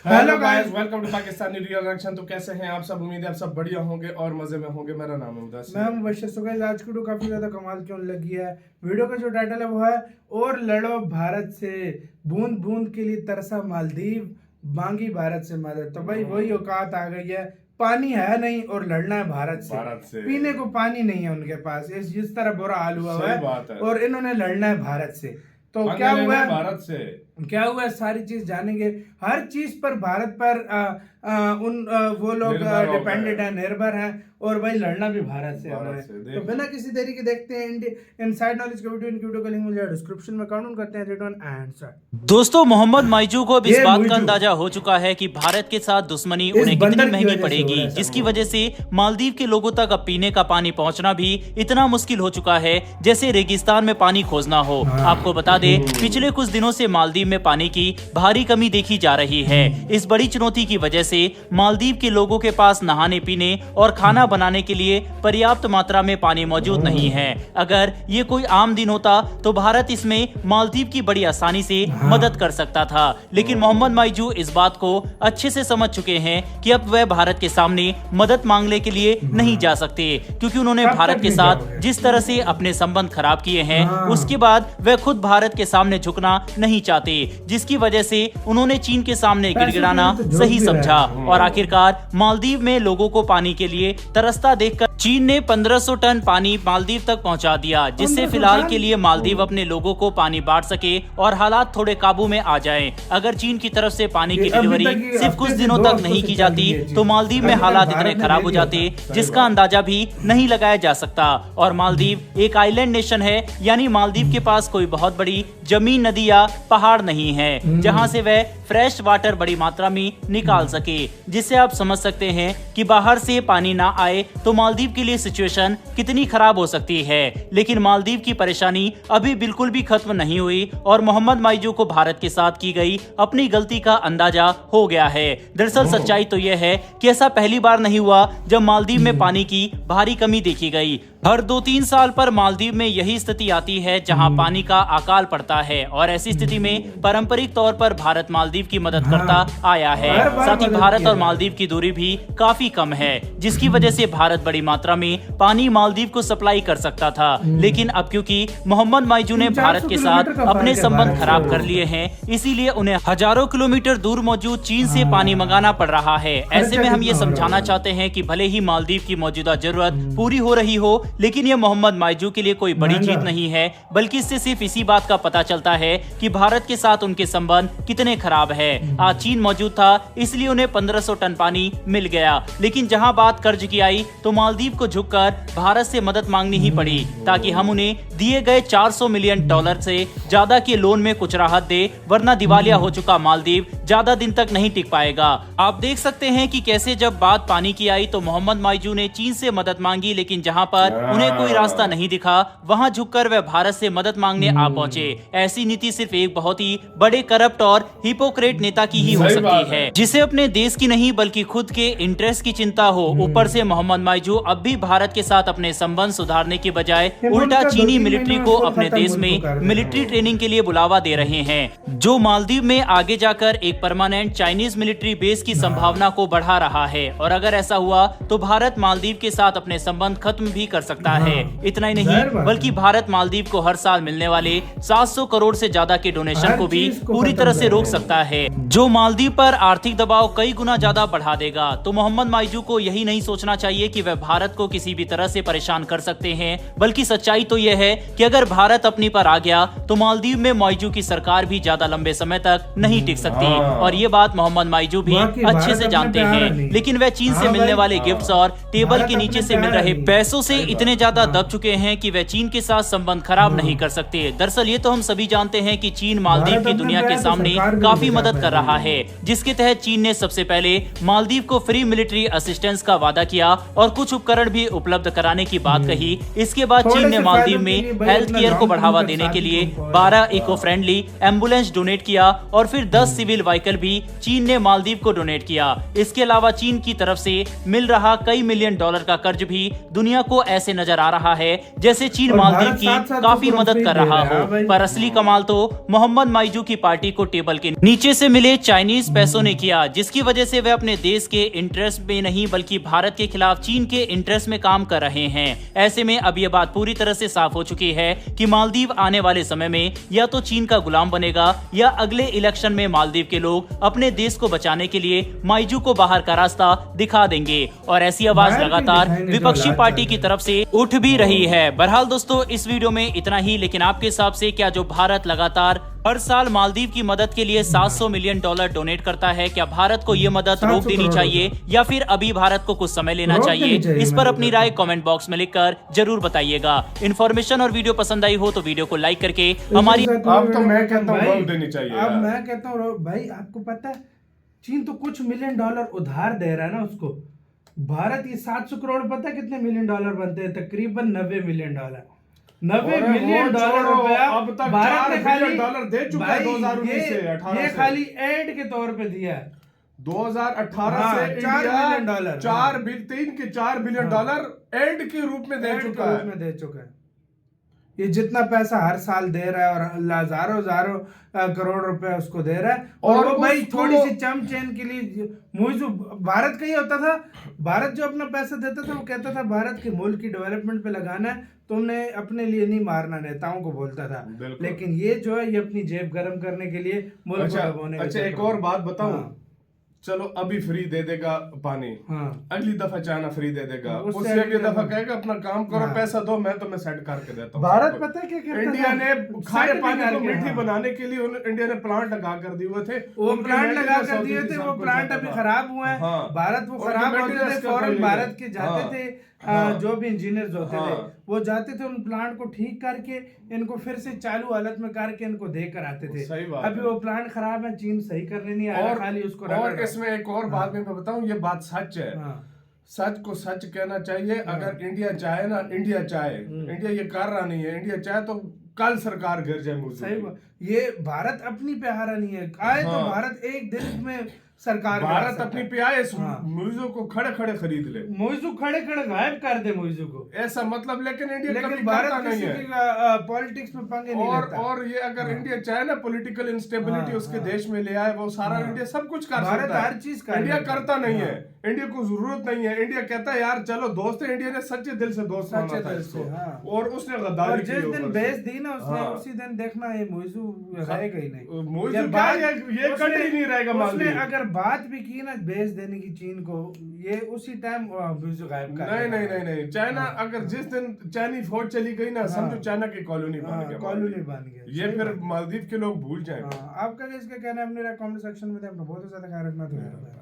Hello guys, welcome to Pakistani real reaction. तो कैसे हैं आप सब? उम्मीद है आप सब बढ़िया होंगे और मजे में होंगे। मेरा नाम है मुदस्सिर। मैं मुबश्शिर। सो गाइस, आज की वीडियो काफी ज्यादा कमाल क्यों लगी है। वीडियो का जो टाइटल है वो है और लड़ो भारत से, बूंद बूंद के लिए तरसा मालदीव, मांगी भारत से मदद। तो भाई वही औकात आ गई है, पानी है नहीं और लड़ना है भारत से। पीने को पानी नहीं है उनके पास, जिस तरह बुरा हाल हुआ है और इन्होंने लड़ना है भारत से। तो क्या हुआ है भारत से, क्या हुआ है सारी चीज जानेंगे। हर चीज पर भारत पर वो लोग डिपेंडेंट है, निर्भर हैं और भाई लड़ना भी भारत से है। तो बिना किसी देरी के देखते हैं इनसाइड नॉलेज का वीडियो। इनकी वीडियो का लिंक मुझे डिस्क्रिप्शन में काउंट करते हैं। Return and start. दोस्तों, मोहम्मद माइजू को अब इस बात का अंदाजा हो चुका है कि भारत के साथ दुश्मनी उन्हें कितनी महंगी पड़ेगी, जिसकी वजह से मालदीव के लोगों तक अब पीने का पानी पहुंचना भी इतना मुश्किल हो चुका है जैसे रेगिस्तान में पानी खोजना हो। आपको बता दें, पिछले कुछ दिनों से मालदीव में पानी की भारी कमी देखी जा रही है। इस बड़ी चुनौती की वजह से मालदीव के लोगों के पास नहाने, पीने और खाना बनाने के लिए पर्याप्त मात्रा में पानी मौजूद नहीं है। अगर ये कोई आम दिन होता तो भारत इसमें मालदीव की बड़ी आसानी से मदद कर सकता था, लेकिन मोहम्मद माइजू इस बात को अच्छे से समझ चुके हैं कि अब वह भारत के सामने मदद मांगने के लिए नहीं जा सकते, क्योंकि उन्होंने भारत के साथ जिस तरह से अपने संबंध खराब किए हैं उसके बाद वह खुद भारत के सामने झुकना नहीं चाहते, जिसकी वजह से उन्होंने चीन के सामने गिड़गिड़ाना सही समझा और आखिरकार मालदीव में लोगों को पानी के लिए तरसता देखकर चीन ने 1500 टन पानी मालदीव तक पहुंचा दिया, जिससे फिलहाल के लिए मालदीव अपने लोगों को पानी बांट सके और हालात थोड़े काबू में आ जाएं। अगर चीन की तरफ से पानी की डिलीवरी सिर्फ कुछ दिनों तक नहीं की जाती तो मालदीव में हालात इतने खराब हो जाते जिसका अंदाजा भी नहीं लगाया जा सकता। और मालदीव एक आइलैंड नेशन है, यानी मालदीव के पास कोई बहुत बड़ी जमीन, नदी या पहाड़ नहीं है जहाँ से वह फ्रेश वाटर बड़ी मात्रा में निकाल सके, जिससे आप समझ सकते हैं कि बाहर से पानी ना आए तो मालदीव के लिए सिचुएशन कितनी खराब हो सकती है। लेकिन मालदीव की परेशानी अभी बिल्कुल भी खत्म नहीं हुई और मोहम्मद माइजू को भारत के साथ की गई अपनी गलती का अंदाजा हो गया है। दरअसल सच्चाई तो यह है कि ऐसा पहली बार नहीं हुआ जब मालदीव में पानी की भारी कमी देखी गई। हर 2-3 साल पर मालदीव में यही स्थिति आती है जहां पानी का अकाल पड़ता है और ऐसी स्थिति में पारंपरिक तौर पर भारत मालदीव की मदद करता आया है। साथ ही भारत और मालदीव की दूरी भी काफी कम है, जिसकी वजह से भारत बड़ी मात्रा में पानी मालदीव को सप्लाई कर सकता था। लेकिन अब क्योंकि मोहम्मद माइजू ने भारत के साथ अपने संबंध खराब कर लिए हैं, इसीलिए उन्हें हजारों किलोमीटर दूर मौजूद चीन से पानी मंगाना पड़ रहा है। ऐसे में हम ये समझाना चाहते हैं कि भले ही मालदीव की मौजूदा जरूरत पूरी हो रही हो, लेकिन ये मोहम्मद माइजू के लिए कोई बड़ी जीत नहीं है, बल्कि इससे सिर्फ इसी बात का पता चलता है कि भारत के साथ उनके संबंध कितने खराब है। आज चीन मौजूद था, इसलिए उन्हें 1500 टन पानी मिल गया, लेकिन जहां बात कर्ज की आई तो मालदीव को झुककर भारत से मदद मांगनी ही पड़ी ताकि हम उन्हें दिए गए $400 मिलियन से ज्यादा के लोन में कुछ राहत दे, वरना दिवालिया हो चुका मालदीव ज्यादा दिन तक नहीं टिक पाएगा। आप देख सकते हैं कि कैसे जब बात पानी की आई तो मोहम्मद माइजू ने चीन से मदद मांगी, लेकिन जहां पर उन्हें कोई रास्ता नहीं दिखा वहां झुककर वह भारत से मदद मांगने आ पहुंचे। ऐसी नीति सिर्फ एक बहुत ही बड़े करप्ट और हिपोक्रेट नेता की ही हो सकती है, जिसे अपने देश की नहीं बल्कि खुद के इंटरेस्ट की चिंता हो। ऊपर से मोहम्मद माइजू अब भी भारत के साथ अपने संबंध सुधारने की बजाय उल्टा चीनी मिलिट्री को अपने देश में मिलिट्री ट्रेनिंग के लिए बुलावा दे रहे हैं, जो मालदीव में आगे जाकर एक परमानेंट चाइनीज मिलिट्री बेस की संभावना को बढ़ा रहा है। और अगर ऐसा हुआ तो भारत मालदीव के साथ अपने संबंध खत्म भी कर सकता है। इतना ही नहीं, बल्कि भारत मालदीव को हर साल मिलने वाले 700 करोड़ से ज्यादा के डोनेशन को भी पूरी तरह से रोक सकता है, जो मालदीव पर आर्थिक दबाव कई गुना ज्यादा बढ़ा देगा। तो मोहम्मद माइजू को यही नहीं सोचना चाहिए कि वह भारत को किसी भी तरह से परेशान कर सकते हैं, बल्कि सच्चाई तो यह है कि अगर भारत अपनी पर आ गया तो मालदीव में माइजू की सरकार भी ज्यादा लंबे समय तक नहीं टिक सकती। और ये बात मोहम्मद माइजू भी अच्छे से जानते हैं, लेकिन वह चीन से मिलने वाले गिफ्ट्स और टेबल के नीचे से मिल रहे पैसों से इतने ज्यादा दब चुके हैं कि वह चीन के साथ संबंध खराब नहीं कर सकते। दरअसल ये तो हम सभी जानते हैं कि चीन मालदीव की दुनिया के सामने काफी मदद कर रहा है, जिसके तहत चीन ने सबसे पहले मालदीव को फ्री मिलिट्री असिस्टेंस का वादा किया और कुछ उपकरण भी उपलब्ध कराने की बात कही। इसके बाद चीन ने मालदीव में हेल्थ केयर को बढ़ावा देने के लिए 12 इको फ्रेंडली एम्बुलेंस डोनेट किया और फिर 10 सिविल व्हीकल भी चीन ने मालदीव को डोनेट किया। इसके अलावा चीन की तरफ से मिल रहा कई मिलियन डॉलर का कर्ज भी दुनिया को ऐसे नजर आ रहा है जैसे चीन मालदीव की काफी मदद कर रहा हो, पर असली कमाल तो मोहम्मद माइजू की पार्टी को टेबल के नीचे से मिले चाइनीज पैसों ने किया, जिसकी वजह से वे अपने देश के इंटरेस्ट में नहीं बल्कि भारत के खिलाफ चीन के इंटरेस्ट में काम कर रहे हैं। ऐसे में अब यह बात पूरी तरह से साफ हो चुकी है कि मालदीव आने वाले समय में या तो चीन का गुलाम बनेगा या अगले इलेक्शन में मालदीव के लोग अपने देश को बचाने के लिए माइजू को बाहर का रास्ता दिखा देंगे। और ऐसी आवाज लगातार विपक्षी पार्टी की तरफ से उठ भी रही है। बहरहाल दोस्तों, इस वीडियो में इतना ही, लेकिन आपके हिसाब से क्या जो भारत लगातार हर साल मालदीव की मदद के लिए 700 मिलियन डॉलर डोनेट करता है, क्या भारत को ये मदद रोक देनी चाहिए या फिर अभी भारत को कुछ समय लेना चाहिए? इस पर अपनी राय कमेंट बॉक्स में लिखकर जरूर बताइएगा। इन्फॉर्मेशन और वीडियो पसंद आई हो तो वीडियो को लाइक करके हमारी अब तो मैं कहता हूँ रोक देनी चाहिए। अब मैं कहता हूँ भाई, आपको पता है चीन तो कुछ मिलियन डॉलर उधार दे रहा है ना उसको। भारत ये 700 करोड़ पता है कितने मिलियन डॉलर बनते हैं? तकरीबन 90 मिलियन डॉलर। 90 मिलियन डॉलर रुपया अब तक भारत ने खाली डॉलर दे चुका है 2019 से 18 ये से। खाली एड के तौर पे दिया है। 2018 से 4 billion dollar, 4 billion dollar aid के रूप में दे चुका है। ये जितना पैसा हर साल दे रहा है और हजारों करोड़ रुपए उसको दे रहा है, और वो भाई थोड़ी सी चमचैन के लिए मुझे भारत का ही होता था। भारत जो अपना पैसा देता था वो कहता था भारत के मुल्क की डेवलपमेंट पे लगाना है, तुमने अपने लिए नहीं मारना, नेताओं को बोलता था। लेकिन ये जो है ये अपनी जेब गर्म करने के लिए मुल्क को दबाने। अच्छा, एक और बात बताऊं, चलो अभी फ्री दे देगा पानी, अगली दफा चाइना फ्री दे देगा, उससे अगली दफा कहेगा अपना काम करो, पैसा दो, मैं तुम्हें सेट करके देता हूँ। भारत पता है क्या करता था? इंडिया ने खारे पानी को मीठी बनाने के लिए इंडिया ने प्लांट लगा कर दिए हुए थे। वो प्लांट अभी खराब हुए हैं। भारत वो खराब होते थे, फौरन भारत के जाते थे, जो भी इंजीनियर्स होते थे वो जाते थे, उन प्लांट को ठीक करके इनको फिर से चालू हालत में करके इनको देकर आते थे। अभी वो प्लांट खराब है, चीन सही करने नहीं आया, खाली उसको। और इसमें एक और बात मैं बताऊं, ये बात सच है। सच को सच कहना चाहिए। अगर इंडिया चाहे ना, इंडिया ये कर रहा नहीं है, इंडिया चाहे तो कल सरकार गिर जाए मुझे। सही, ये भारत अपनी पे हारा नहीं है। आए तो भारत एक दिन में सरकार, भारत अपनी पे आए, मुइज़ो को खड़े खड़े खरीद ले, मुइज़ो खड़े खड़े गायब कर दे मुइज़ो को, ऐसा मतलब। लेकिन इंडिया कभी भारत करता नहीं है, पॉलिटिक्स में पंगे नहीं लेता। और ये अगर इंडिया चाहे ना पॉलिटिकल इंस्टेबिलिटी उसके देश में ले आए, वो सारा इंडिया सब कुछ कर सकता है। हर चीज इंडिया करता नहीं है, इंडिया को जरूरत नहीं है। इंडिया कहता है यार चलो दोस्त है, इंडिया ने सच्चे दिल से दोस्त माना था इसको, और उसने गद्दारी की। जिस दिन बेच दी ना उसने, उसी दिन देखना ये मुइज़ो रहेगा ही नहीं। मुइज़ो क्या, ये कंट्री नहीं रहेगा। उसने अगर बात भी की ना बेच देने की चीन को, ये उसी टाइम मुइज़ो गायब कर देगा। नहीं, चाइना अगर जिस दिन चाइनी फौज चली गई ना, समझो चाइना की कॉलोनी बन गया। ये फिर मालदीव के लोग भूल जाएंगे। आपका इसका कहना है अपने कमेंट सेक्शन में, अपना बहुत ज्यादा ख्याल रखना।